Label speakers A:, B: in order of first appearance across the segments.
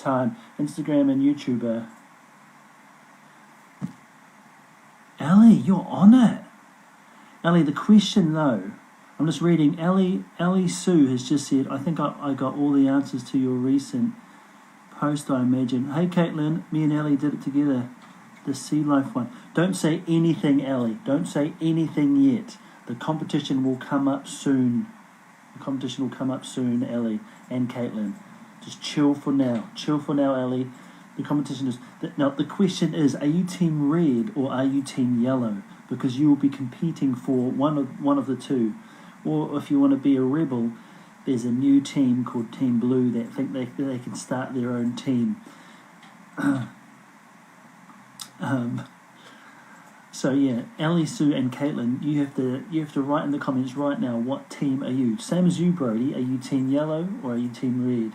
A: time. Instagram and YouTuber. Ellie, you're on it. Ellie, the question though, I'm just reading. Ellie Sue has just said, I think I got all the answers to your recent post, I imagine. Hey Caitlin, me and Ellie did it together. The Sea Life one. Don't say anything, Ellie. Don't say anything yet. The competition will come up soon. Ellie and Caitlin. Just chill for now. Ellie. The competition is... Now, the question is, are you Team Red or are you Team Yellow? Because you will be competing for one of the two. Or if you want to be a rebel, there's a new team called Team Blue that think they can start their own team. So yeah, Ellie, Sue and Caitlin, you have to write in the comments right now, what team are you? Same as you, Brody. Are you Team Yellow or are you Team Red?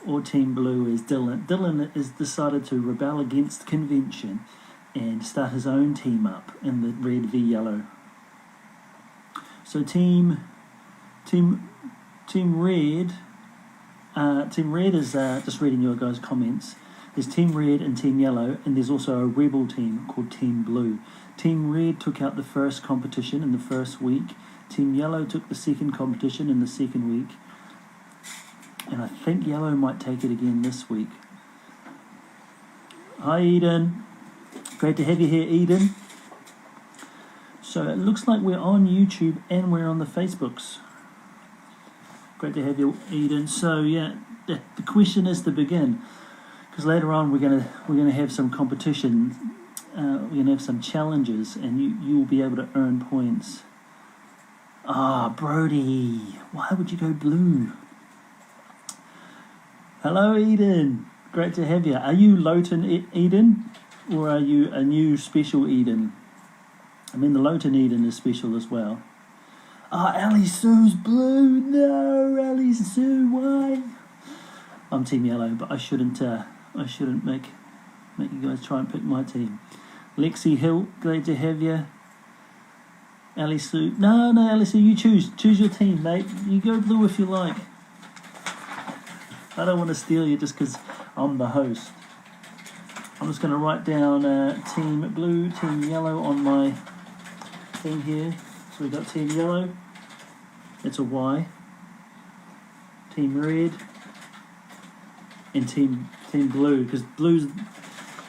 A: Or Team Blue is Dylan. Dylan has decided to rebel against convention and start his own team up in the Red v Yellow. So Team Red is just reading your guys' comments. There's Team Red and Team Yellow, and there's also a rebel team called Team Blue. Team Red took out the first competition in the first week. Team Yellow took the second competition in the second week. And I think Yellow might take it again this week. Hi, Eden. Great to have you here, Eden. So it looks like we're on YouTube and we're on the Facebooks. Great to have you, Eden. So yeah, the question is to begin. Because later on we're gonna have some competition, we're gonna have some challenges, and you will be able to earn points. Brody, why would you go blue? Hello, Eden. Great to have you. Are you Lowton Eden, or are you a new special Eden? I mean, the Lowton Eden is special as well. Ellie Sue's blue. No, Ellie Sue, why? I'm Team Yellow, but I shouldn't make you guys try and pick my team. Lexi Hill, glad to have you. Ellie Sue. No, Ellie Sue, you choose your team, mate. You go blue if you like. I don't want to steal you just because I'm the host. I'm just going to write down Team Blue, Team Yellow on my thing here. So we've got Team Yellow. It's a Y. Team Red. And Team Blue, because blue's,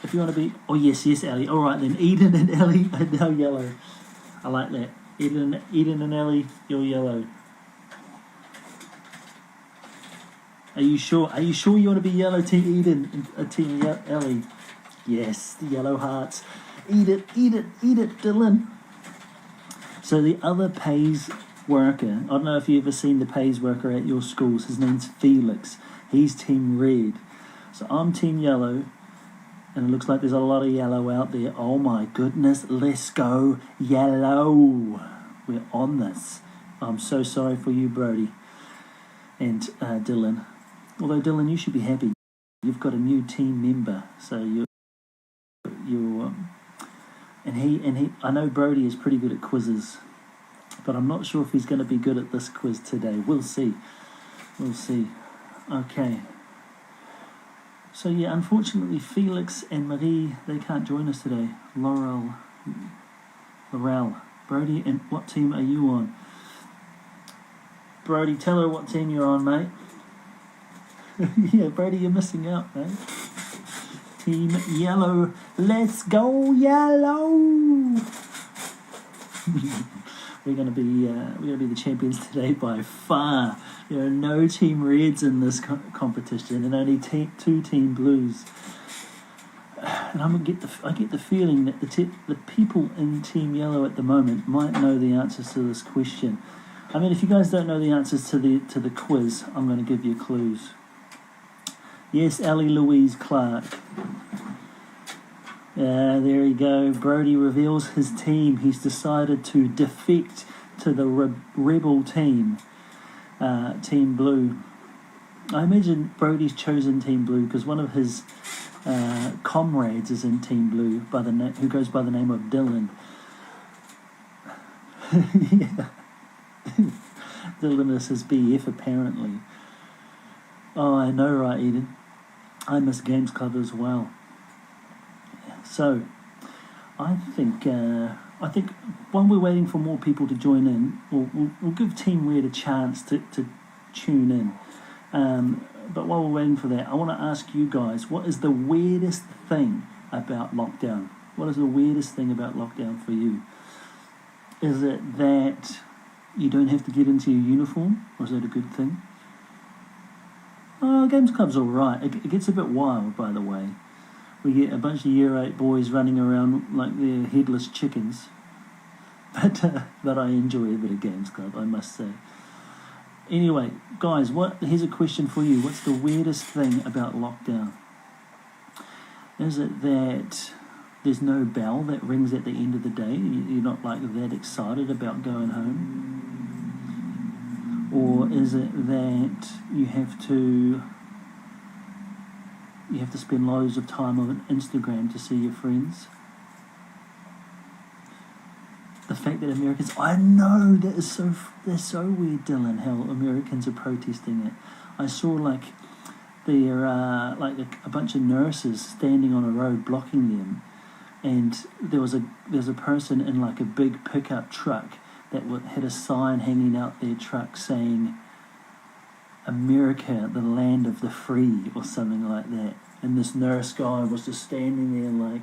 A: if you want to be... Oh, yes, Ellie. All right, then. Eden and Ellie are now yellow. I like that. Eden and Ellie, you're yellow. Are you sure? Are you sure you want to be yellow, Team Eden, and Team Ellie? Yes, the yellow hearts. Eat it, Dylan. So the other pays worker, I don't know if you've ever seen the pays worker at your schools. His name's Felix. He's Team Red. So I'm Team Yellow, and it looks like there's a lot of yellow out there. Oh my goodness, let's go yellow. We're on this. I'm so sorry for you, Brody and Dylan. Although, Dylan, you should be happy. You've got a new team member. So you're and he. I know Brody is pretty good at quizzes, but I'm not sure if he's going to be good at this quiz today. We'll see. Okay. So yeah, unfortunately, Felix and Marie, they can't join us today. Laurel. Brody, and what team are you on? Brody, tell her what team you're on, mate. Yeah, Brody, you're missing out, mate. Team Yellow. Let's go Yellow. We're gonna be the champions today by far. There are no Team Reds in this competition, and only two Team Blues. And I get the feeling that the people in Team Yellow at the moment might know the answers to this question. I mean, if you guys don't know the answers to the quiz, I'm going to give you clues. Yes, Ellie Louise Clark. There you go. Brody reveals his team. He's decided to defect to the rebel team, Team Blue. I imagine Brody's chosen Team Blue because one of his comrades is in Team Blue who goes by the name of Dylan. Yeah. Dylan is his BF apparently. Oh, I know, right, Eden? I miss Games Club as well. So, I think while we're waiting for more people to join in, we'll give Team Red a chance to tune in. But while we're waiting for that, I want to ask you guys, what is the weirdest thing about lockdown? What is the weirdest thing about lockdown for you? Is it that you don't have to get into your uniform, or is that a good thing? Games Club's all right. It gets a bit wild, by the way. We get a bunch of Year 8 boys running around like they're headless chickens. But I enjoy a bit of Games Club, I must say. Anyway, guys, here's a question for you. What's the weirdest thing about lockdown? Is it that there's no bell that rings at the end of the day? You're not like that excited about going home? Or is it that you have to spend loads of time on Instagram to see your friends? The fact that Americans, I know that's so weird, Dylan, how Americans are protesting it. I saw like a bunch of nurses standing on a road blocking them, and there's a person in like a big pickup truck that had a sign hanging out their truck saying "America, the land of the free" or something like that. And this nurse guy was just standing there like,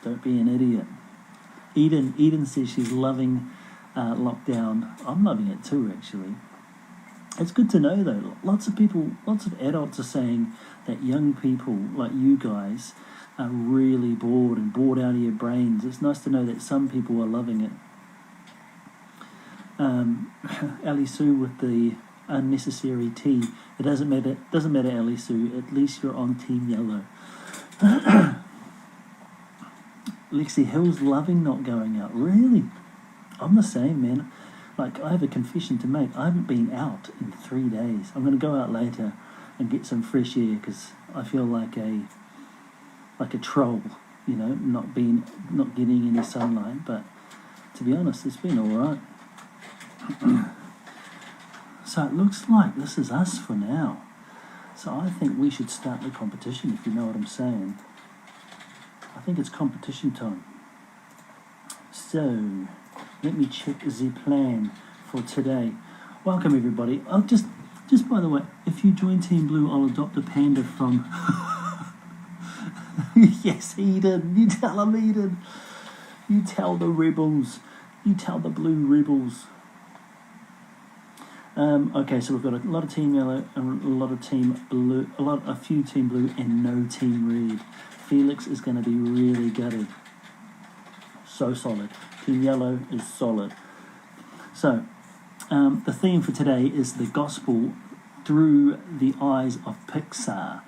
A: "Don't be an idiot." Eden says she's loving lockdown. I'm loving it too, actually. It's good to know, though. Lots of adults are saying that young people like you guys are really bored out of your brains. It's nice to know that some people are loving it. Ali Sue with the unnecessary tea. It doesn't matter, Ali Sue. At least you're on Team Yellow. Lexi Hill's loving not going out. Really? I'm the same, man. Like, I have a confession to make. I haven't been out in 3 days. I'm going to go out later and get some fresh air because I feel like a troll, not getting any sunlight. But to be honest, it's been all right. So it looks like this is us for now. So I think we should start the competition, if you know what I'm saying. I think it's competition time. So, let me check the plan for today. Welcome everybody. I'll just by the way, if you join Team Blue, I'll adopt a panda from... Yes, Eden. You tell them, Eden. You tell the rebels. You tell the blue rebels. Okay, so we've got a lot of Team Yellow, a lot of Team Blue, a few Team Blue, and no Team Red. Felix is going to be really gutted. So solid. Team Yellow is solid. So, the theme for today is the gospel through the eyes of Pixar.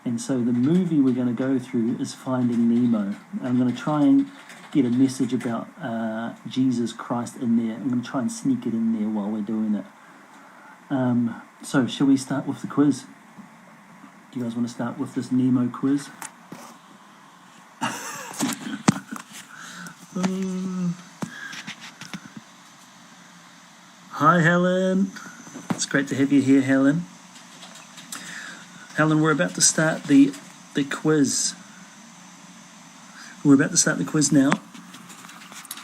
A: And so the movie we're going to go through is Finding Nemo. I'm going to try and get a message about Jesus Christ in there. I'm going to try and sneak it in there while we're doing it. So, shall we start with the quiz? Do you guys want to start with this Nemo quiz? Hi, Helen. It's great to have you here, Helen. Helen, we're about to start the quiz. We're about to start the quiz now.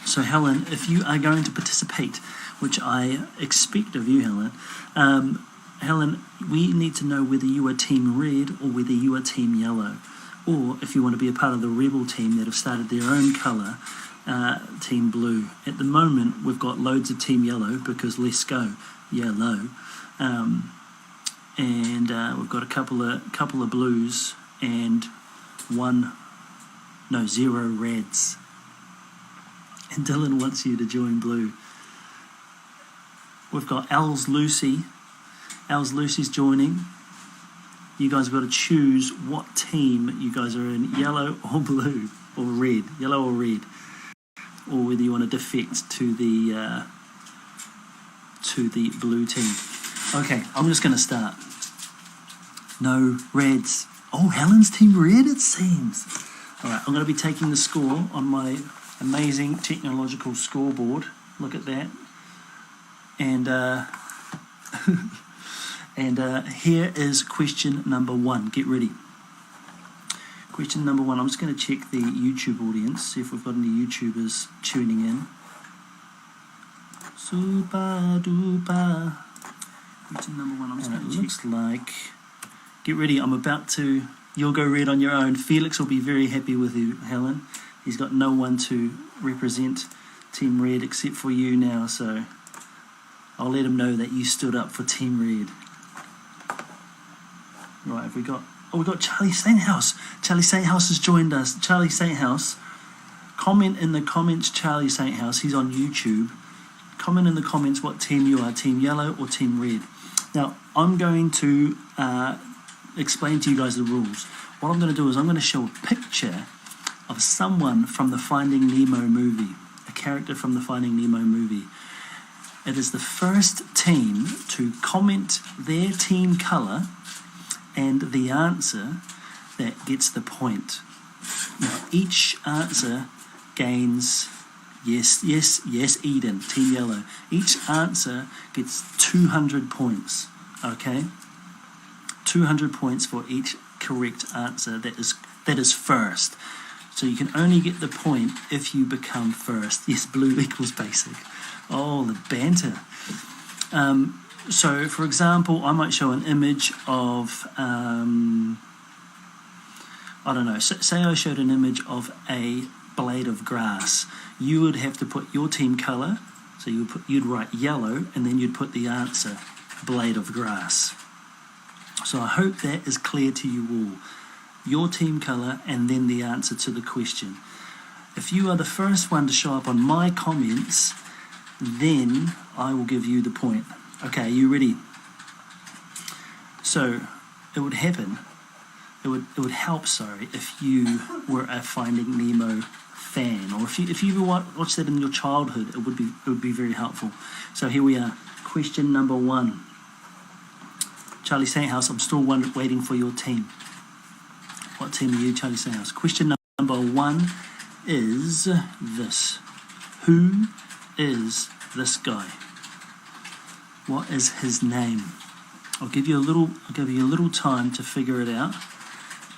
A: So, Helen, if you are going to participate, which I expect of you, Helen, Helen, we need to know whether you are Team Red or whether you are Team Yellow. Or if you want to be a part of the rebel team that have started their own colour, Team Blue. At the moment, we've got loads of Team Yellow because let's go Yellow, and we've got a couple of blues and 0 reds. And Dylan wants you to join Blue. We've got Al's Lucy's joining. You guys have got to choose what team you guys are in, yellow or blue or red, yellow or red, or whether you want to defect to the blue team. Okay, I'm just going to start. No reds. Oh, Helen's team red, it seems. All right, I'm going to be taking the score on my amazing technological scoreboard. Look at that. And And here is question number 1. Get ready. Question number 1. I'm just going to check the YouTube audience, see if we've got any YouTubers tuning in. Super duper. Question number 1. I'm just going to check. Looks like. Get ready. I'm about to. You'll go red on your own. Felix will be very happy with you, Helen. He's got no one to represent Team Red except for you now, so I'll let him know that you stood up for Team Red. Right, have we got... Oh, we've got Charlie Sainthouse. Charlie Sainthouse has joined us. Charlie Sainthouse, comment in the comments, Charlie Sainthouse. He's on YouTube. Comment in the comments what team you are, Team Yellow or Team Red. Now, I'm going to explain to you guys the rules. What I'm going to do is I'm going to show a picture of someone from the Finding Nemo movie, a character from the Finding Nemo movie. It is the first team to comment their team colour and the answer that gets the point. Now, each answer gains, yes, Eden, Team Yellow. Each answer gets 200 points, okay? 200 points for each correct answer that is first. So you can only get the point if you become first. Yes, blue equals basic. Oh, the banter. So, for example, I might show an image of, I don't know, say I showed an image of a blade of grass. You would have to put your team colour, so you'd write yellow, and then you'd put the answer, blade of grass. So I hope that is clear to you all. Your team colour and then the answer to the question. If you are the first one to show up on my comments, then I will give you the point. Okay, are you ready? So it would happen, it would help, if you were a Finding Nemo fan, or if you ever watched that in your childhood, it would be very helpful. So here we are, question number 1. Charlie Sainthouse, I'm still waiting for your team. What team are you, Charlie Sainthouse? Question number 1 is this. Who is this guy? What is his name? I'll give you a little time to figure it out.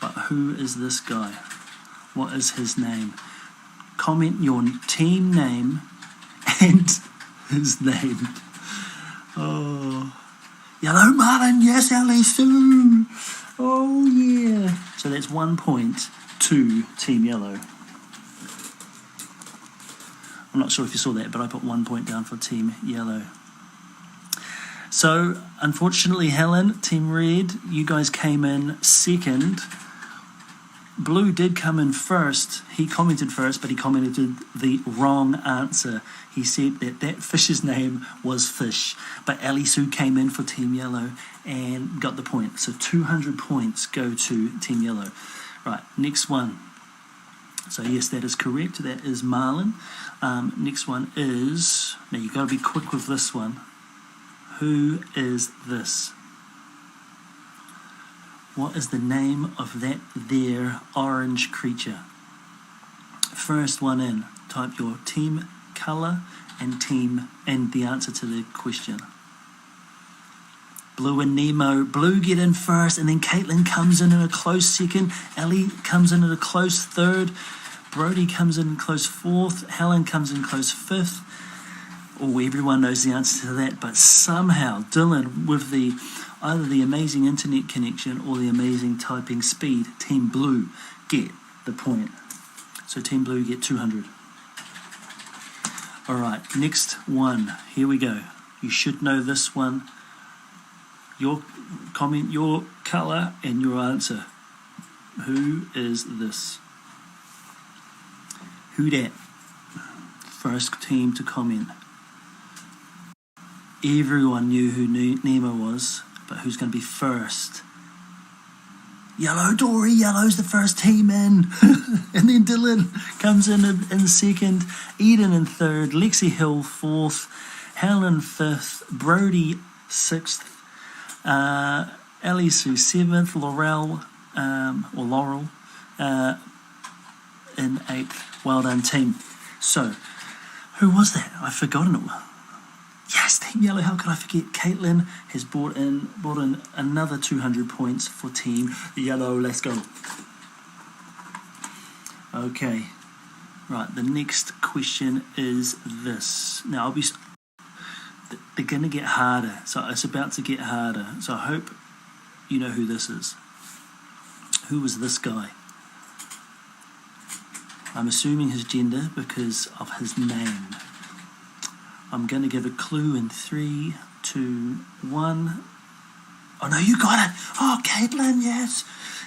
A: But who is this guy? What is his name? Comment your team name and his name. Oh, Yellow Marlin, yes, Ellie Sue. Oh yeah. So that's 1 point to Team Yellow. I'm not sure if you saw that, but I put 1 point down for Team Yellow. So, unfortunately, Helen, Team Red, you guys came in second. Blue did come in first. He commented first, but he commented the wrong answer. He said that fish's name was Fish. But Ali Sue came in for Team Yellow and got the point. So 200 points go to Team Yellow. Right, next one. So yes, that is correct. That is Marlin. Next one is... Now, you've got to be quick with this one. Who is this? What is the name of that there orange creature? First one in. Type your team colour and the answer to the question. Blue and Nemo. Blue get in first, and then Caitlin comes in a close second. Ellie comes in at a close third. Brody comes in close fourth. Helen comes in close fifth. Oh, everyone knows the answer to that, but somehow Dylan, with either the amazing internet connection or the amazing typing speed, Team Blue get the point. So Team Blue get 200. All right, next one. Here we go. You should know this one. Your comment, your colour, and your answer. Who is this? Who dat? First team to comment. Everyone knew who Nemo was, but who's going to be first? Yellow Dory. Yellow's the first team in. And then Dylan comes in second. Eden in third. Lexi Hill fourth. Helen fifth. Brody sixth. Ellie Sue seventh. Laurel in eighth. Well done, team. So, who was that? I've forgotten it. Yes, Team Yellow, how could I forget? Caitlin has brought in another 200 points for Team Yellow. Let's go. Okay, right, the next question is this. Now, they're going to get harder, so it's about to get harder. So I hope you know who this is. Who was this guy? I'm assuming his gender because of his name. I'm going to give a clue in 3, 2, 1. Oh no, you got it! Oh, Caitlin, yes!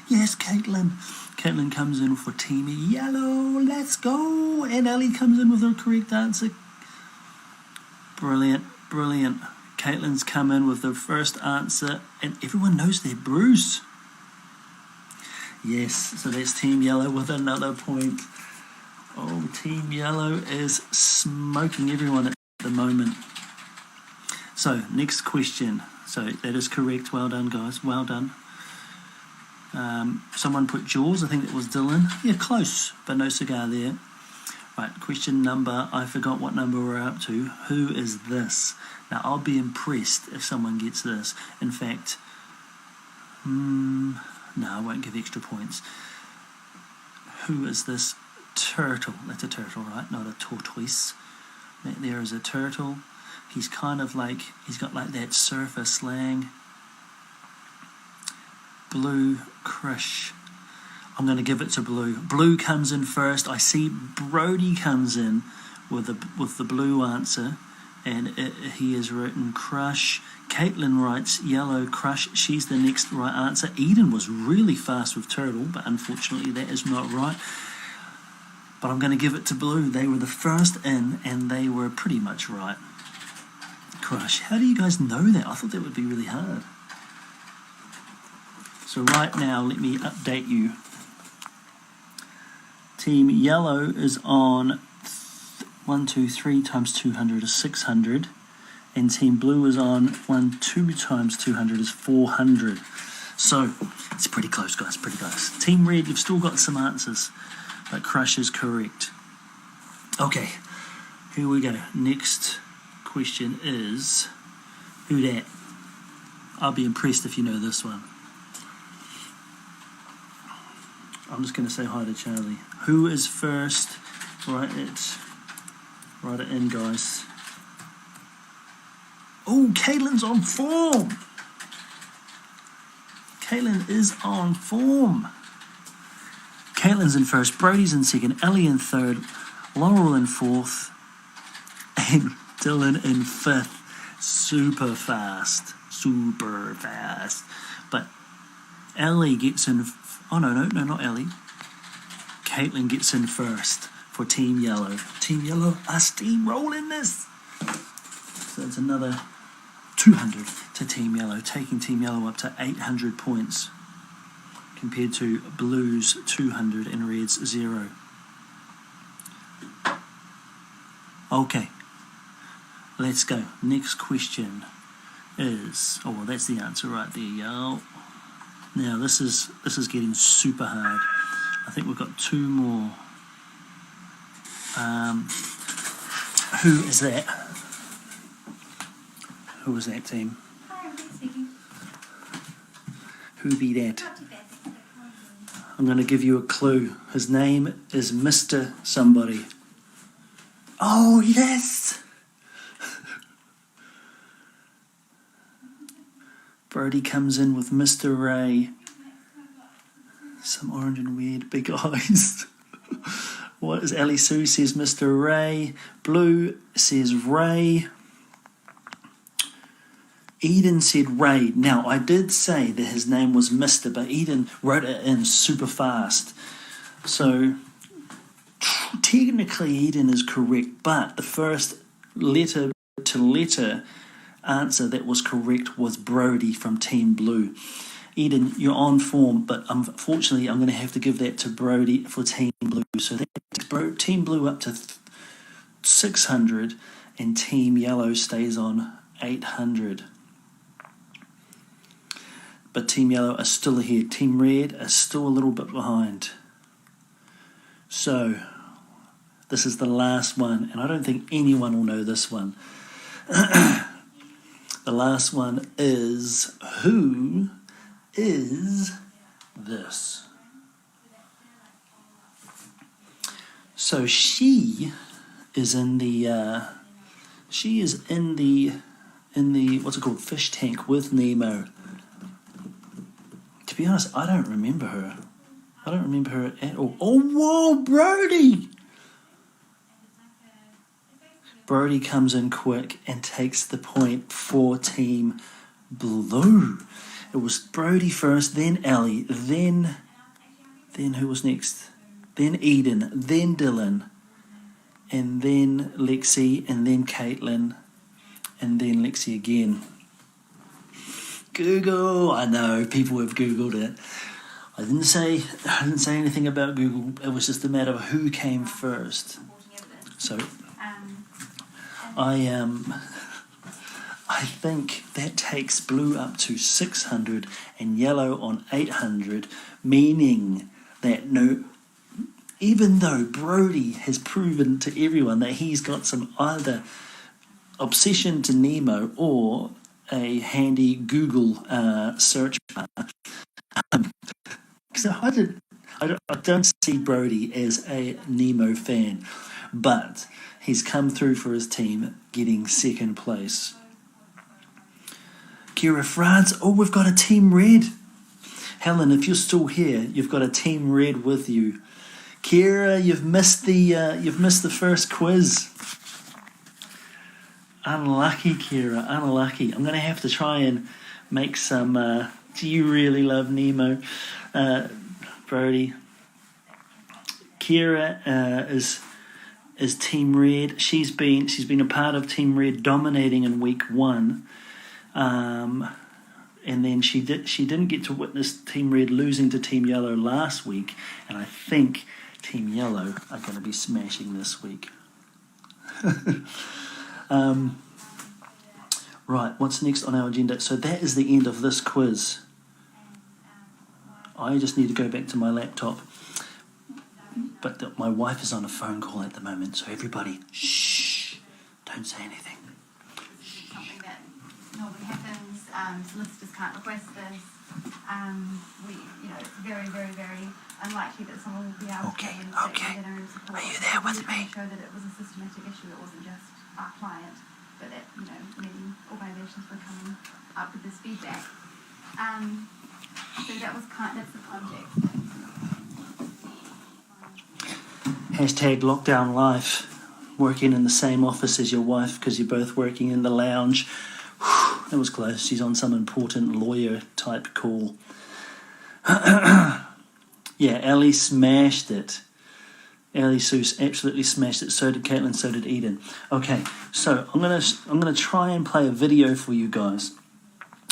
A: Yes, Caitlin. Caitlin comes in for Team Yellow. Let's go! And Ellie comes in with her correct answer. Brilliant, brilliant. Caitlin's come in with the first answer, and everyone knows they're Bruce. Yes, so that's Team Yellow with another point. Oh, Team Yellow is smoking everyone at the moment. So, next question. So, that is correct. Well done, guys. Well done. Someone put Jaws. I think it was Dylan. Yeah, close, but no cigar there. Right, question number. I forgot what number we're up to. Who is this? Now, I'll be impressed if someone gets this. In fact, no, I won't give extra points. Who is this turtle? That's a turtle, right? Not a tortoise. There is a turtle. He's kind of like, he's got like that surfer slang. Blue Crush. I'm going to give it to Blue. Blue comes in first. I see Brody comes in with the blue answer, and he has written Crush. Caitlin writes Yellow Crush. She's the next right answer. Eden was really fast with Turtle, but unfortunately that is not right. But I'm going to give it to Blue. They were the first in, and they were pretty much right. Crush. How do you guys know that? I thought that would be really hard. So right now, let me update you. Team Yellow is on 1, 2, 3 times 200 is 600. And Team Blue is on 1, 2 times 200 is 400. So, it's pretty close, guys, pretty close. Team Red, you've still got some answers, but Crush is correct. Okay, here we go. Next question is, who dat? I'll be impressed if you know this one. I'm just going to say hi to Charlie. Who is first? Write it in, guys. Oh, Caitlin's on form. Caitlin is on form. Caitlin's in first, Brody's in second, Ellie in third, Laurel in fourth, and Dylan in fifth. Super fast. But Ellie gets in. Oh, no, not Ellie. Caitlin gets in first for Team Yellow. Team Yellow are steamrolling this. So it's another 200 to Team Yellow, taking Team Yellow up to 800 points compared to Blue's 200 and Red's 0. Okay, let's go. Next question is, oh, well, that's the answer right there, y'all. Now this is getting super hard. I think we've got 2 more. Who is that? Who is that, team?
B: Hi, I'm speaking.
A: Who be that? I'm going to give you a clue. His name is Mr. Somebody. Oh, yes! Brody comes in with Mr. Ray. Some orange and weird big eyes. What is Ellie Sue says Mr. Ray. Blue says Ray. Eden said Ray. Now, I did say that his name was Mr., but Eden wrote it in super fast. So, technically Eden is correct, but the first letter to letter answer that was correct was Brody from Team Blue. Eden, you're on form, but unfortunately I'm going to have to give that to Brody for Team Blue. So that's Team Blue up to 600, and Team Yellow stays on 800. But Team Yellow are still ahead. Team Red are still a little bit behind. So, this is the last one, and I don't think anyone will know this one. The last one is, who is this? So she is in the what's it called, fish tank with Nemo. To be honest, I don't remember her. I don't remember her at all. Oh, whoa, Brody! Brody comes in quick and takes the point for Team Blue. It was Brody first, then Ellie, then who was next? Then Eden, then Dylan, and then Lexi, and then Caitlin, and then Lexi again. Google, I know, people have Googled it. I didn't say anything about Google. It was just a matter of who came first. So I think that takes Blue up to 600 and Yellow on 800, meaning that even though Brody has proven to everyone that he's got some either obsession to Nemo or a handy Google search bar. So I don't see Brody as a Nemo fan, but he's come through for his team, getting second place. Kira France, oh, we've got a Team Red. Helen, if you're still here, you've got a Team Red with you. Kira, you've missed the first quiz. Unlucky, Kira, unlucky. I'm going to have to try and make some. Do you really love Nemo, Brody? Kira is Team Red. She's been a part of Team Red, dominating in week 1, and then she didn't get to witness Team Red losing to Team Yellow last week, and I think Team Yellow are going to be smashing this week. Right, what's next on our agenda? So that is the end of this quiz. I just need to go back to my laptop. But my wife is on a phone call at the moment, so everybody, shh, don't say anything.
B: Something that normally happens, solicitors can't request this. It's very, very, very unlikely that someone will be able
A: Okay.
B: to
A: Are you there with me?
B: show that it was a systematic issue. It wasn't just our client, but that many organisations were coming up with this feedback. So that's the context.
A: Hashtag lockdown life. Working in the same office as your wife because you're both working in the lounge. That was close. She's on some important lawyer type call. Yeah, Ellie smashed it. Ellie Sue absolutely smashed it. So did Caitlin. So did Eden. Okay, so I'm gonna try and play a video for you guys.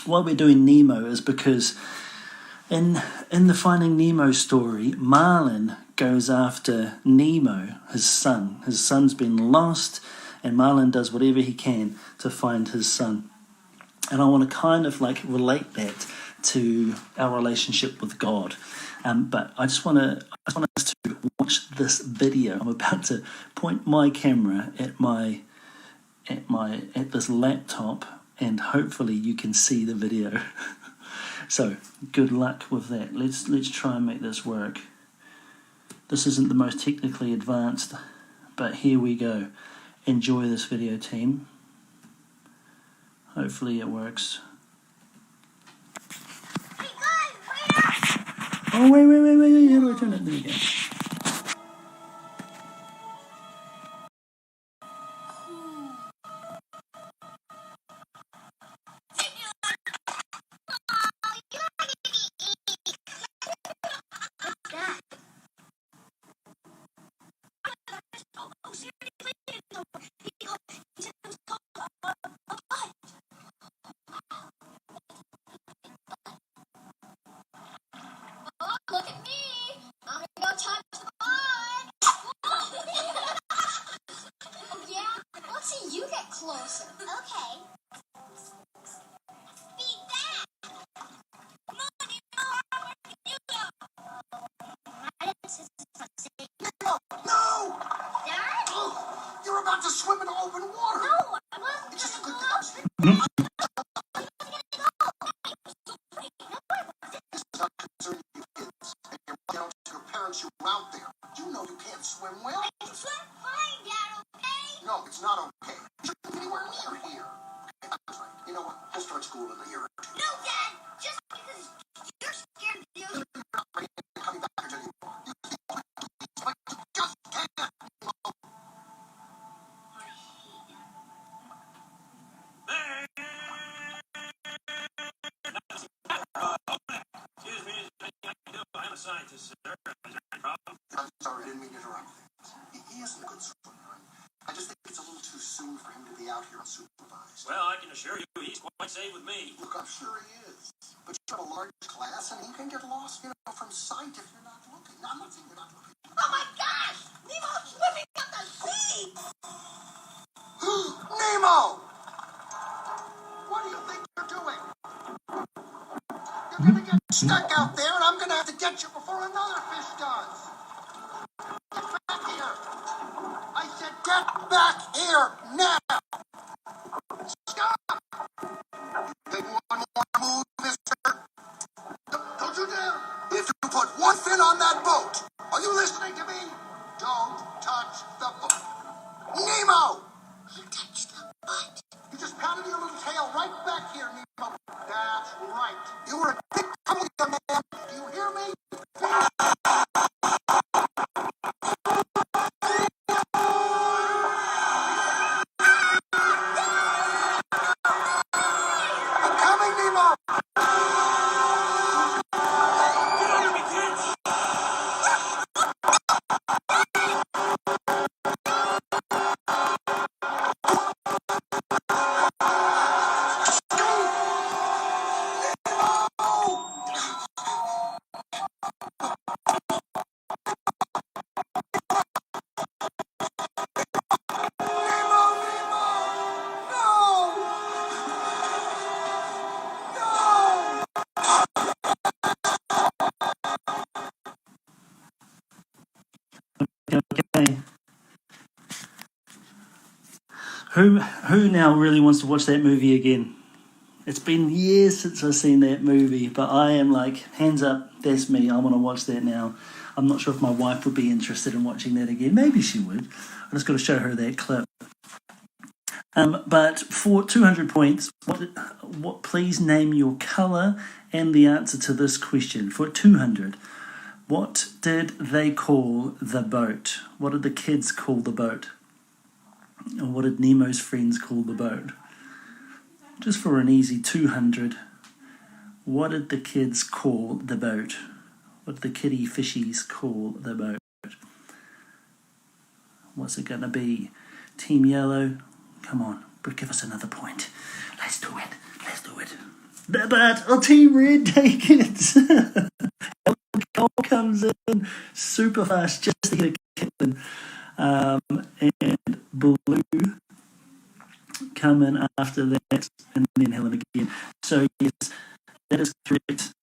A: Why we're doing Nemo is because in the Finding Nemo story, Marlin goes after Nemo, his son. His son's been lost, and Marlin does whatever he can to find his son. And I want to kind of relate that to our relationship with God. But I just want us to watch this video. I'm about to point my camera at this laptop, and hopefully you can see the video. So good luck with that. Let's try and make this work. This isn't the most technically advanced, but here we go. Enjoy this video, team. Hopefully it works.
C: Hey guys, wait!
A: Oh, wait. How do I turn it? There we go.
C: Look at me! I'm gonna go touch the bud! Oh yeah? Let's see you get closer. Okay. Beat that! Come on, you go!
D: No!
C: Daddy?
D: You're about to swim in open water!
C: No, I wasn't.
D: It's just a good
C: wants you out there. You know you can't swim well. I can swim fine, Dad, okay? No, it's not okay. You shouldn't be anywhere near here. Okay, that's right. You know what? We'll start school in a year or two. No, Dad! Just because you're scared of the ocean. You're not ready to come back until you are. You just can't.
D: Excuse me, I'm a scientist, sir.
C: I'm sorry, I didn't mean to interrupt things. He isn't a good swimmer. I just think it's a little too soon for him to be out here unsupervised.
D: Well, I can assure you he's quite safe with me.
C: Look, I'm sure he is. But you have a large class, and he can get lost, from sight if you're not looking. No, I'm not saying you're not looking. Oh my gosh! Nemo's swimming at the sea! Nemo! What do you think you're doing? You're gonna get stuck out there, and I'm gonna have to get you before another fish does. Get back here! I said get back here now! Stop! Take one more move, mister. Don't you dare! If you put one fin on that boat, are you listening to me? Don't touch the boat. Nemo! You touched the boat. You just pounded your little tail right back here, Nemo. That's right. You were a big trouble, man. Do you hear me? I'm coming, Nemo!
D: Get under me, kids!
A: Okay. Who now really wants to watch that movie again? It's been years since I've seen that movie, but I am like, hands up, that's me. I want to watch that now. I'm not sure if my wife would be interested in watching that again. Maybe she would. I just got to show her that clip. But for 200 points, what? Please name your colour and the answer to this question. For 200, what did they call the boat? What did the kids call the boat? And what did Nemo's friends call the boat? Just for an easy 200, what did the kids call the boat? What did the kitty fishies call the boat? What's it going to be? Team Yellow, come on, give us another point. Let's do it. Let's do it. But Team Red, take it. Goal comes in super fast just to get a kick in. And Blue come in after that, and then Helen again. So yes, that is correct.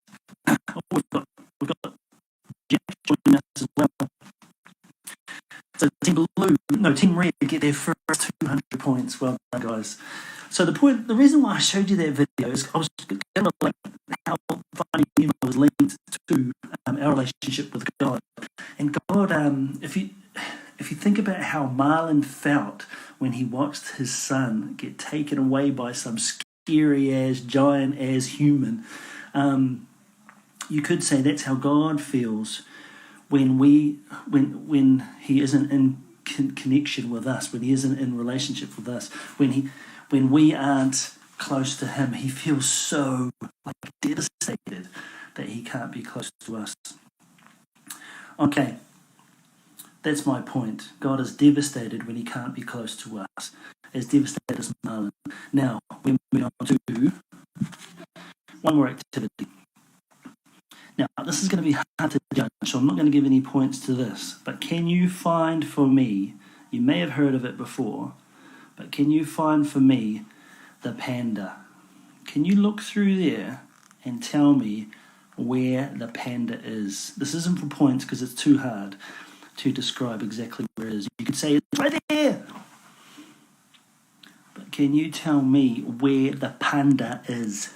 A: We've got Jack joining us as well. So Team Red get their first 200 points. Well done, guys. So the reason why I showed you that video is I was going to like how Finding Nemo was linked to our relationship with God. And God, if you think about how Marlon felt when he watched his son get taken away by some scary as giant as human, you could say that's how God feels when he isn't in connection with us, when he isn't in relationship with us, when we aren't close to him. He feels so like devastated that he can't be close to us. Okay, that's my point. God is devastated when he can't be close to us, as devastated as Marlon. Now, we move on to one more activity. Now, this is going to be hard to judge, so I'm not going to give any points to this, but can you find for me, you may have heard of it before, but can you find for me the panda? Can you look through there and tell me where the panda is? This isn't for points because it's too hard to describe exactly where it is. You could say it's right there. But can you tell me where the panda is?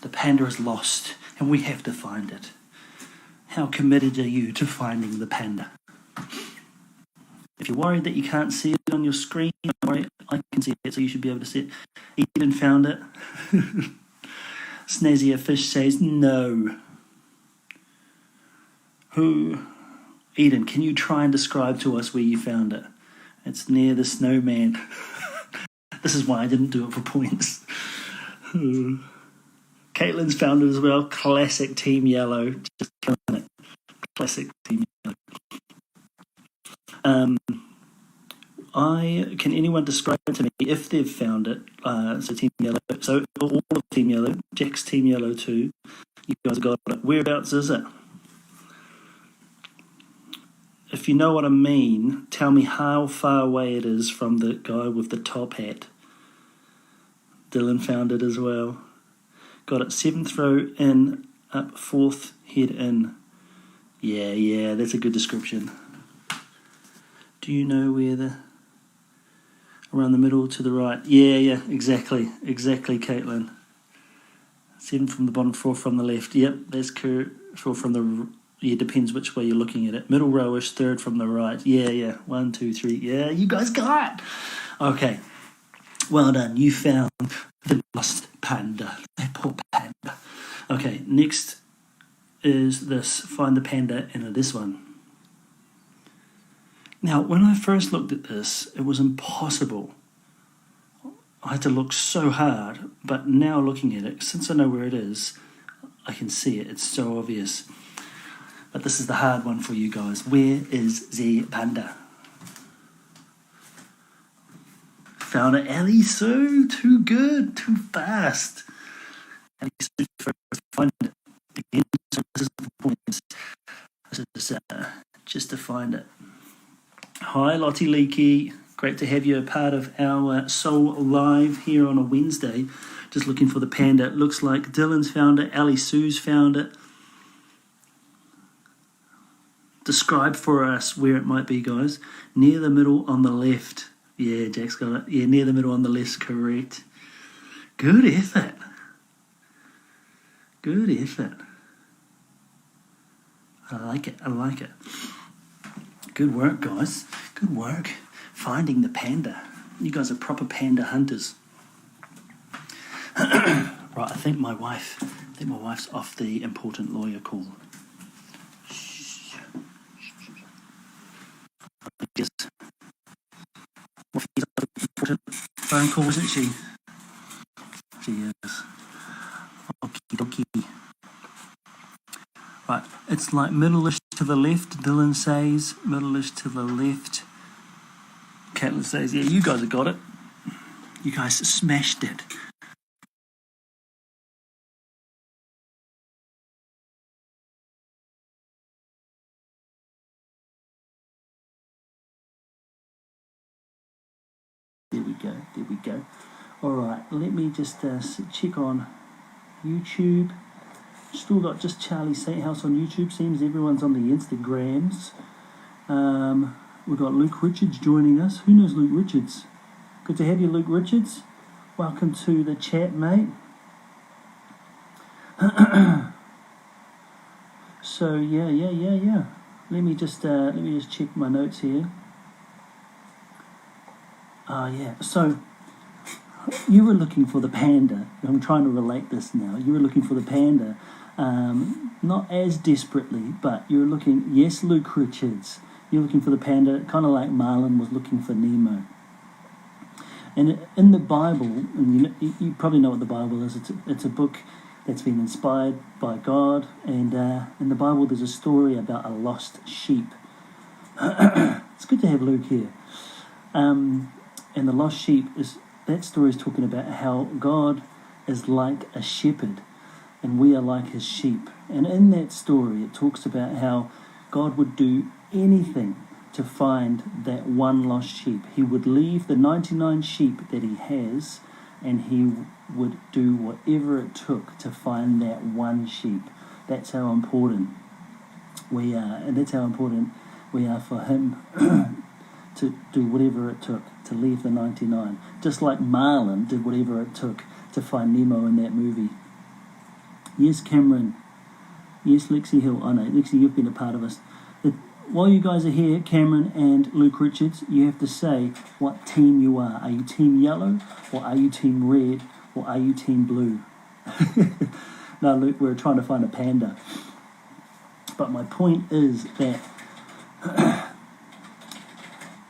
A: The panda is lost and we have to find it. How committed are you to finding the panda? If you're worried that you can't see it on your screen, don't worry, I can see it, so you should be able to see it. Eden found it. Snazzier Fish says no. Who? Eden, can you try and describe to us where you found it? It's near the snowman. This is why I didn't do it for points. Caitlin's found it as well. Classic Team Yellow. Just killing it. Classic Team Yellow. Can anyone describe to me if they've found it? So Team Yellow. So all of Team Yellow. Jack's Team Yellow too. You guys got it. Whereabouts is it? If you know what I mean, tell me how far away it is from the guy with the top hat. Dylan found it as well. Got it. 7th row in, up 4th head in. Yeah, that's a good description. Do you know where the... Around the middle to the right. Yeah, exactly, Caitlin. 7 from the bottom, 4 from the left. Yep, that's correct. 4 from the... Yeah, depends which way you're looking at it. Middle rowish, 3rd from the right. Yeah. 1, 2, 3. Yeah, you guys got it. Okay. Well done. You found the lost panda. That poor panda. Okay, next is this. Find the panda in this one. Now, when I first looked at this, it was impossible. I had to look so hard, but now looking at it, since I know where it is, I can see it. It's so obvious. But this is the hard one for you guys. Where is the panda? Found it. Ellie Sue, too good, too fast. Ellie Sue first, find it. Again, so this is the point. This is just to find it. Hi, Lottie Leakey. Great to have you a part of our Soul Live here on a Wednesday. Just looking for the panda. It looks like Dylan's found it. Ellie Sue's found it. Describe for us where it might be, guys. Near the middle on the left. Yeah, Jack's got it. Yeah, near the middle on the left, correct. Good effort. I like it. Good work, guys. Good work. Finding the panda. You guys are proper panda hunters. Right, I think my wife's off the important lawyer call. Yes. Important phone call, isn't she? She is. Okie dokie. Right, it's like middle-ish to the left, Dylan says. Middle-ish to the left. Caitlin says, yeah, you guys have got it. You guys smashed it. There we go. All right, let me just check on YouTube. Still got just Charlie St. House on YouTube. Seems everyone's on the Instagrams. We've got Luke Richards joining us. Who knows Luke Richards? Good to have you, Luke Richards. Welcome to the chat, mate. So yeah. Let me just check my notes here. So you were looking for the panda. I'm trying to relate this now. You were looking for the panda, not as desperately, but you were looking. Yes, Luke Richards. You're looking for the panda, kind of like Marlin was looking for Nemo. And in the Bible, and you probably know what the Bible is. It's a book that's been inspired by God, and in the Bible there's a story about a lost sheep. It's good to have Luke here. And the lost sheep that story is talking about how God is like a shepherd, and we are like his sheep. And in that story, it talks about how God would do anything to find that one lost sheep. He would leave the 99 sheep that he has, and he would do whatever it took to find that one sheep. That's how important we are, and that's how important we are for him to do whatever it took to leave the 99. Just like Marlin did whatever it took to find Nemo in that movie. Yes, Cameron. Yes, Lexi Hill. I know, Lexi, you've been a part of us. While you guys are here, Cameron and Luke Richards, you have to say what team you are. Are you team yellow, or are you team red, or are you team blue? No, Luke, we're trying to find a panda. But my point is that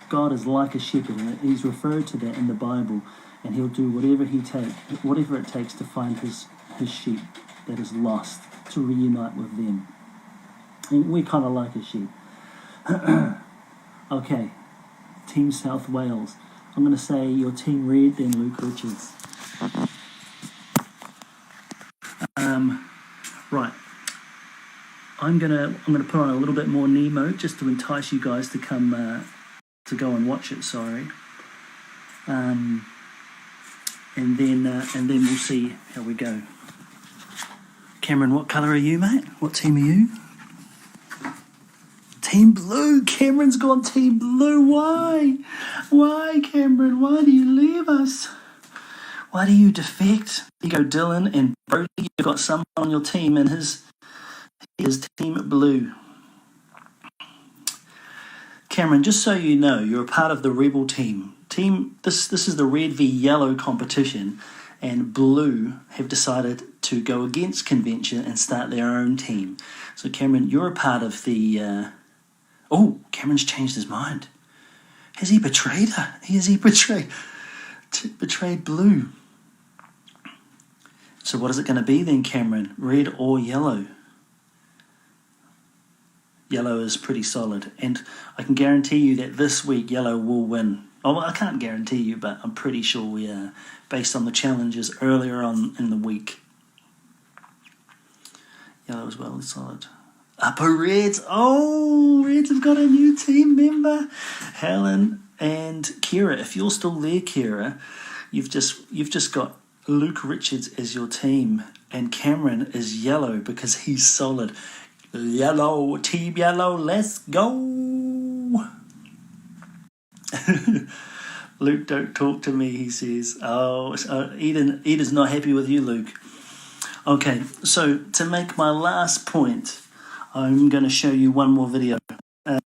A: God is like a shepherd, and he's referred to that in the Bible, and he'll do whatever it takes to find his sheep that is lost, to reunite with them. And we're kind of like a sheep. Okay, Team South Wales. I'm going to say your team red, then Luke Richards. Right. I'm gonna put on a little bit more Nemo just to entice you guys to come to go and watch it. Sorry. And then we'll see how we go. Cameron, what colour are you, mate? What team are you? Team blue. Cameron's gone team blue. Why? Why, Cameron? Why do you leave us? Why do you defect? You go, Dylan and Brody. You've got someone on your team, and his team blue. Cameron, just so you know, you're a part of the rebel team. This is the red v yellow competition, and blue have decided to go against convention and start their own team. So, Cameron, you're a part of the. Cameron's changed his mind. Has he betrayed her? Has he betrayed blue? So what is it going to be then, Cameron? Red or yellow? Yellow is pretty solid. And I can guarantee you that this week yellow will win. Oh, I can't guarantee you, but I'm pretty sure we are, based on the challenges earlier on in the week. Yellow as well is solid. Upper Reds. Oh, Reds have got a new team member. Helen and Kira. If you're still there, Kira, you've just got Luke Richards as your team, and Cameron is yellow because he's solid. Yellow, team yellow, let's go. Luke, don't talk to me, he says. Eden's not happy with you, Luke. Okay, so to make my last point, I'm going to show you one more video. And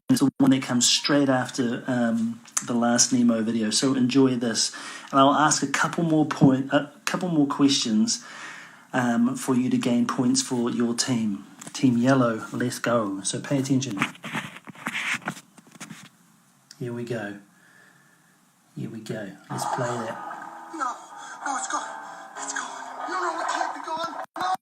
A: it's the one that comes straight after the last Nemo video. So enjoy this, and I'll ask a couple more questions for you to gain points for your team. Team Yellow, let's go. So pay attention. Here we go. Let's play that.
C: No, it's gone. It's gone. No, it can't be gone. No.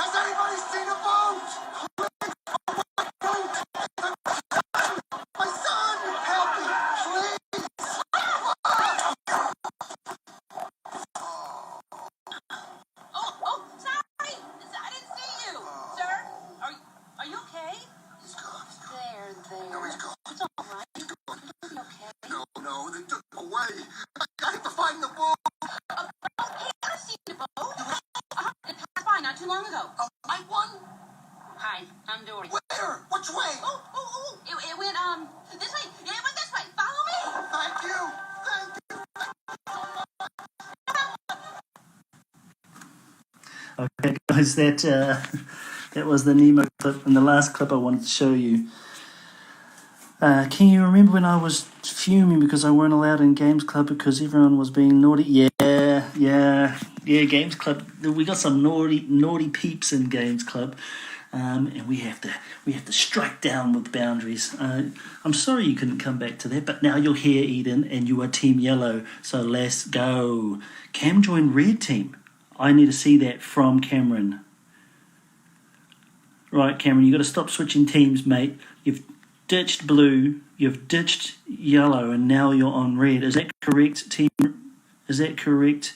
C: Has anybody seen a boat? My son, help me, please.
E: Oh, sorry. I didn't see you, sir. Are you okay?
C: He's gone.
E: There.
C: No, he's gone.
E: It's all right. You'll be okay.
C: No, they took him away. I have to find the boat.
E: I've seen the boat. It passed by not too long ago.
C: A white one?
E: Hi, I'm Dory.
C: Where? Which way?
E: Oh. It went, this way. It went this way. Follow me.
C: Thank you.
A: Okay, guys, that was the Nemo clip, and the last clip I wanted to show you. Can you remember when I was fuming because I weren't allowed in Games Club because everyone was being naughty? Yeah, Games Club. We got some naughty peeps in Games Club, and we have to strike down with boundaries. I'm sorry you couldn't come back to that, but now you're here, Eden, and you are Team Yellow, so let's go. Cam joined Red Team. I need to see that from Cameron. Right, Cameron, you got to stop switching teams, mate. You've ditched blue, you've ditched yellow, and now you're on red. Is that correct, team? Is that correct?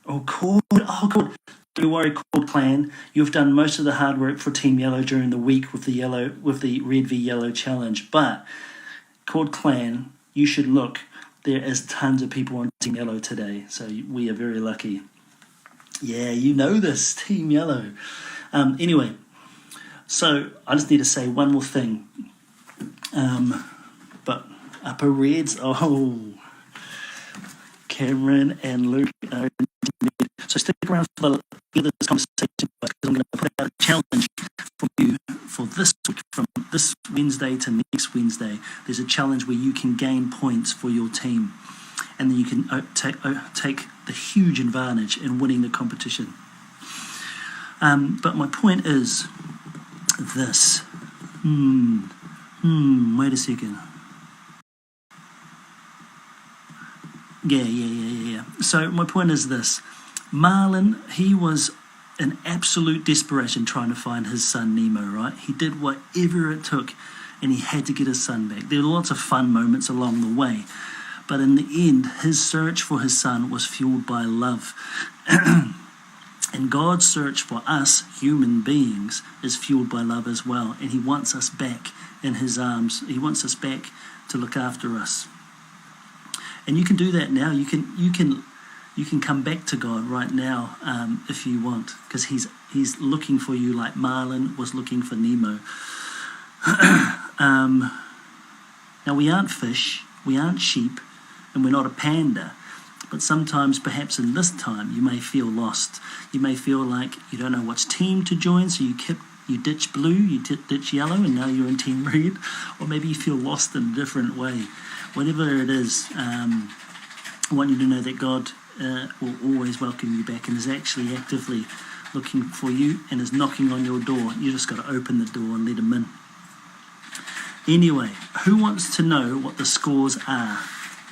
A: Oh, Cord. Don't worry, Cord Clan. You've done most of the hard work for Team Yellow during the week with the red v yellow challenge. But Cord Clan, you should look. There is tons of people on Team Yellow today, so we are very lucky. Yeah, you know this, Team Yellow. Anyway, so I just need to say one more thing. But Upper Reds, Cameron and Luke are in Team Red. So stick around for the end of this conversation, because I'm going to put out a challenge for you for this week, from this Wednesday to next Wednesday. There's a challenge where you can gain points for your team, and then you can take the huge advantage in winning the competition. But my point is this. Wait a second. Yeah. So my point is this. Marlon, he was in absolute desperation trying to find his son Nemo, right? He did whatever it took, and he had to get his son back. There were lots of fun moments along the way, but in the end, his search for his son was fueled by love. And God's search for us, human beings, is fueled by love as well. And he wants us back in his arms. He wants us back to look after us. And you can do that now. You can come back to God right now if you want, because he's looking for you like Marlon was looking for Nemo. Now, we aren't fish, we aren't sheep, and we're not a panda. But sometimes, perhaps in this time, you may feel lost. You may feel like you don't know which team to join, so you ditch blue, you ditch yellow, and now you're in Team Red. Or maybe you feel lost in a different way. Whatever it is, I want you to know that God will always welcome you back and is actually actively looking for you and is knocking on your door. You just got to open the door and let him in. Anyway, who wants to know what the scores are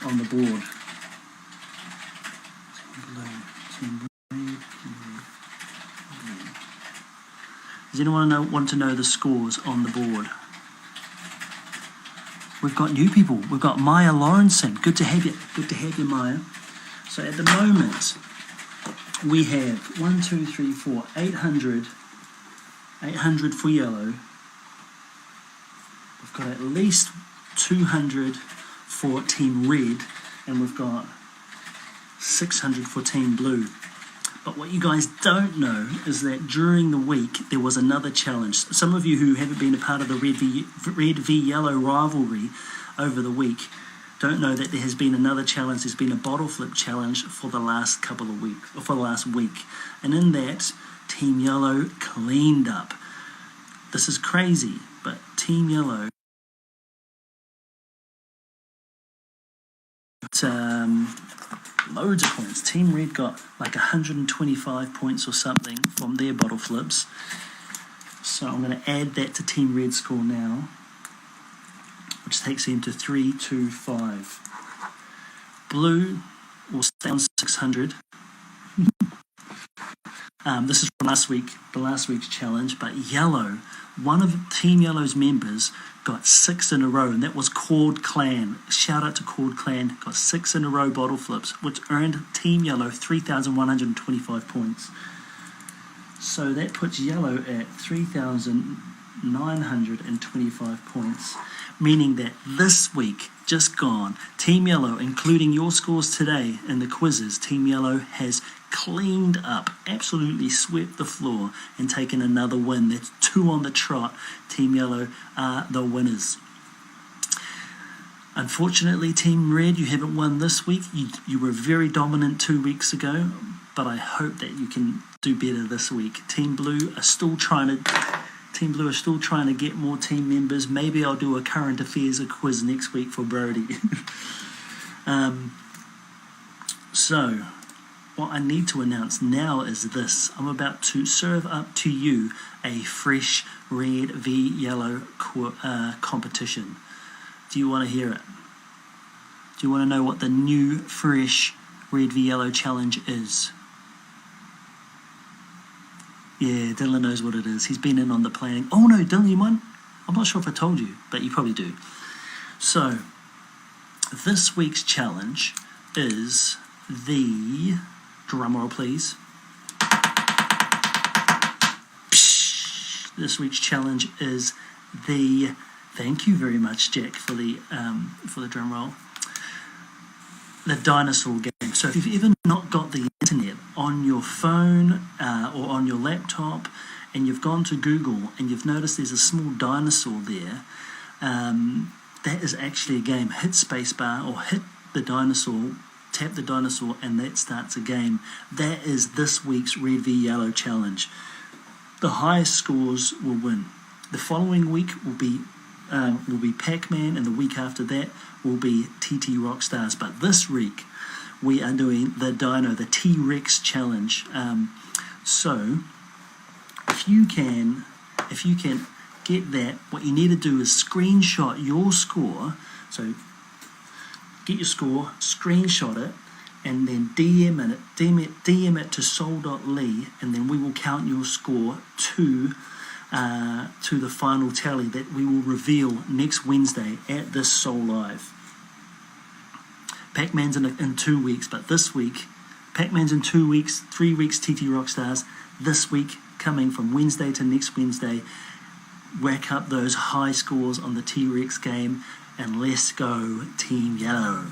A: on the board? Does anyone want to know the scores on the board? We've got new people. We've got Maya Lawrenson. Good to have you. Good to have you, Maya. So at the moment, we have 800 for yellow. We've got at least 200 for Team Red, and we've got 600 for Team Blue. But what you guys don't know is that during the week there was another challenge. Some of you who haven't been a part of the Red v Yellow rivalry over the week don't know that there has been another challenge. There's been a bottle flip challenge for the last couple of weeks, or for the last week. And in that, Team Yellow cleaned up. This is crazy, but Team Yellow loads of points. Team Red got like 125 points or something from their bottle flips. So I'm going to add that to Team Red's score now, which takes him to 325. Blue will stay on 600. This is from the last week's challenge, but Yellow, one of Team Yellow's members, got 6 in a row, and that was Cord Clan. Shout out to Cord Clan, got 6 in a row bottle flips, which earned Team Yellow 3,125 points. So that puts Yellow at 3,925 points, meaning that this week, just gone, Team Yellow, including your scores today in the quizzes, Team Yellow has cleaned up, absolutely swept the floor and taken another win. That's 2 on the trot. Team Yellow are the winners. Unfortunately, Team Red, you haven't won this week. You were very dominant 2 weeks ago, but I hope that you can do better this week. Team Blue are still trying to get more team members. Maybe I'll do a current affairs quiz next week for Brody. So, what I need to announce now is this. I'm about to serve up to you a fresh Red v Yellow competition. Do you want to hear it? Do you want to know what the new fresh Red v Yellow challenge is? Yeah, Dylan knows what it is. He's been in on the planning. Oh no, Dylan, you might... I'm not sure if I told you, but you probably do. So, this week's challenge is the... Drum roll, please. This week's challenge is the... Thank you very much, Jack, for the drum roll. the dinosaur game. So if you've ever not got the internet on your phone or on your laptop, and you've gone to Google and you've noticed there's a small dinosaur there, that is actually a game. Hit spacebar or hit the dinosaur, tap the dinosaur, and that starts a game. That is this week's Red v Yellow challenge. The highest scores will win. The following week will be Pac-Man, and the week after that will be TT Rockstars. But this week we are doing the T-Rex challenge. So if you can get that, what you need to do is screenshot your score. So get your score, screenshot it, and then DM it to soul.leigh, and then we will count your score to the final tally that we will reveal next Wednesday at this Soul Live. Pac-Man's in 2 weeks, but this week, Pac-Man's in 2 weeks, 3 weeks TT Rockstars. This week, coming from Wednesday to next Wednesday, whack up those high scores on the T-Rex game, and let's go Team Yellow.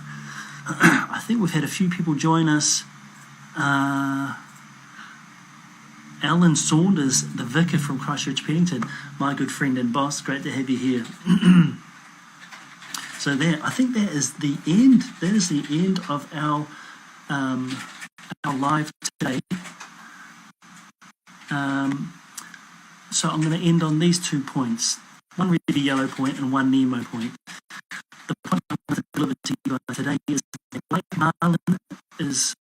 A: I think we've had a few people join us. Alan Saunders, the vicar from Christchurch, Pennington, my good friend and boss, great to have you here. So I think that is the end. That is the end of our live today. So I'm going to end on these 2 points. One Red v Yellow point and one Nemo point. The point I want to deliver to you guys today is like Marlon is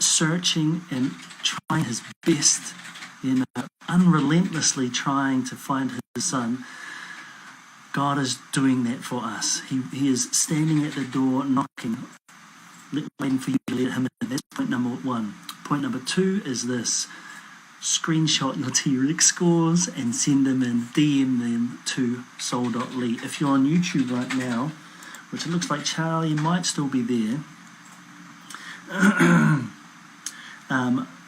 A: searching and trying his best, unrelentlessly trying to find his son. God is doing that for us. He is standing at the door, knocking, waiting for you to let him in. That's point number 1. Point number 2 is this: screenshot your T-Rex scores and send them in, DM them to soul.leigh. If you're on YouTube right now, which it looks like Charlie might still be there,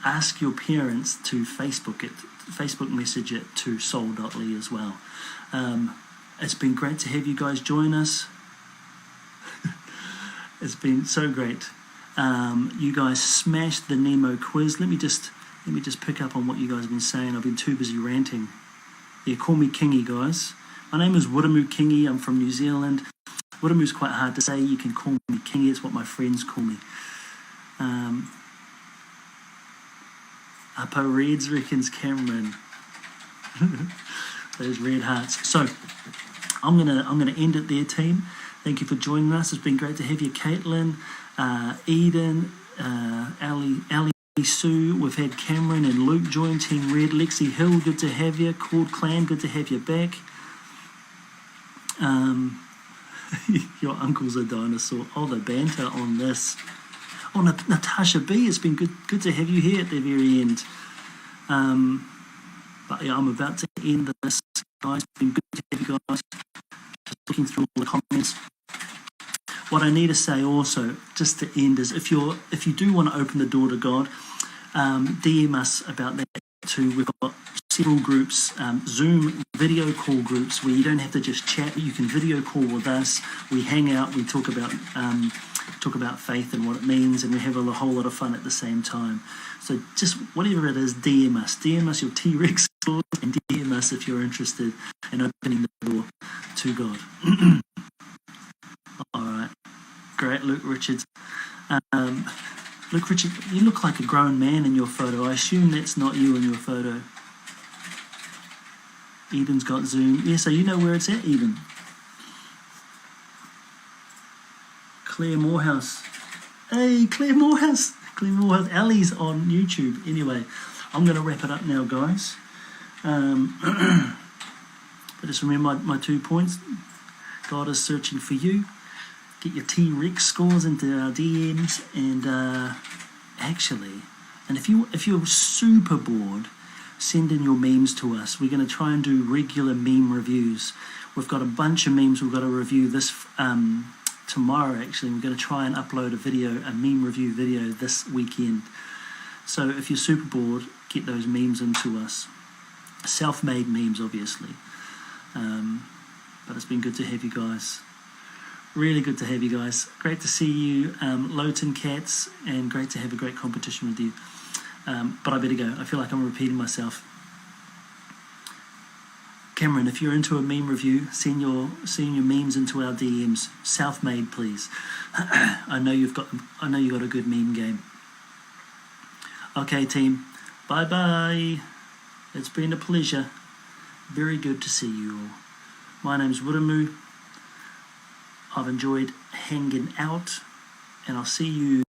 A: ask your parents to Facebook message it to soul.leigh as well. It's been great to have you guys join us. It's been so great. You guys smashed the Nemo quiz. Let me just pick up on what you guys have been saying. I've been too busy ranting. Yeah, call me Kingy, guys. My name is Wiramu Kingy. I'm from New Zealand. Wiramu's quite hard to say. You can call me Kingy. It's what my friends call me. Upper Reds reckons Cameron. Those red hearts. So I'm gonna end it there, team. Thank you for joining us. It's been great to have you, Caitlin, Eden, Ali Sue. We've had Cameron and Luke join Team Red. Lexi Hill, good to have you. Cord Clan, good to have you back. Your uncle's a dinosaur. Oh, the banter on this. Oh, Natasha B, it's been good to have you here at the very end. But yeah, I'm about to end this, guys. It's been good to have you guys. Just looking through all the comments. What I need to say also, just to end, is if you do want to open the door to God, DM us about that too. We've got several groups, Zoom video call groups, where you don't have to just chat. You can video call with us. We hang out. We talk about faith and what it means, and we have a whole lot of fun at the same time. So just whatever it is, DM us your T-Rex scores, and DM us if you're interested in opening the door to God. All right, great, Luke Richards. Luke Richard, you look like a grown man in your photo. I assume that's not you in your photo. Eden's got Zoom. Yeah, so you know where it's at, Eden. Claire Morehouse. Hey, Claire Morehouse. Claire Morehouse. Ali's on YouTube. Anyway, I'm going to wrap it up now, guys. But just remember my 2 points. God is searching for you. Get your T-Rex scores into our DMs, and if you're super bored, send in your memes to us. We're going to try and do regular meme reviews. We've got a bunch of memes we've got to review this tomorrow. Actually, we're going to try and upload a meme review video this weekend. So if you're super bored, get those memes into us. Self-made memes, obviously. But it's been good to have you guys. Really good to have you guys. Great to see you, Lowton Cats, and great to have a great competition with you. But I better go. I feel like I'm repeating myself. Cameron, if you're into a meme review, send your memes into our DMs. Southmaid, please. I know you got a good meme game. Okay, team. Bye bye. It's been a pleasure. Very good to see you all. My name's Wuramu. I've enjoyed hanging out, and I'll see you